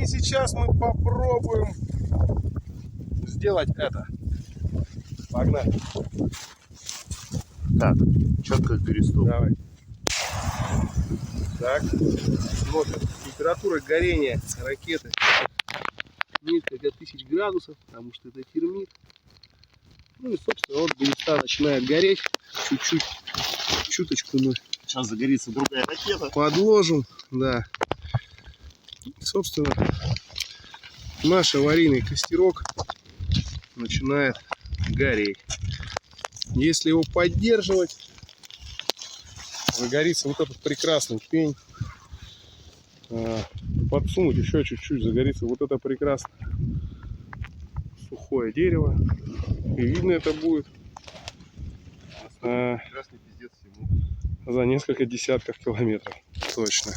И сейчас мы попробуем сделать это. Погнали. Так, четко переступ. Давай. Так, смотрим. Температура горения ракеты несколько тысяч градусов, потому что это термит. Ну и, собственно, вот глиста начинает гореть. Чуть-чуть, чуточку мы Сейчас загорится другая ракета. подложим. Да. Собственно, наш аварийный костерок начинает гореть. Если его поддерживать, загорится вот этот прекрасный пень. Подсунуть еще чуть-чуть, загорится вот это прекрасное сухое дерево. И видно это будет Прекрасный пиздец всему. за несколько десятков километров. Точно.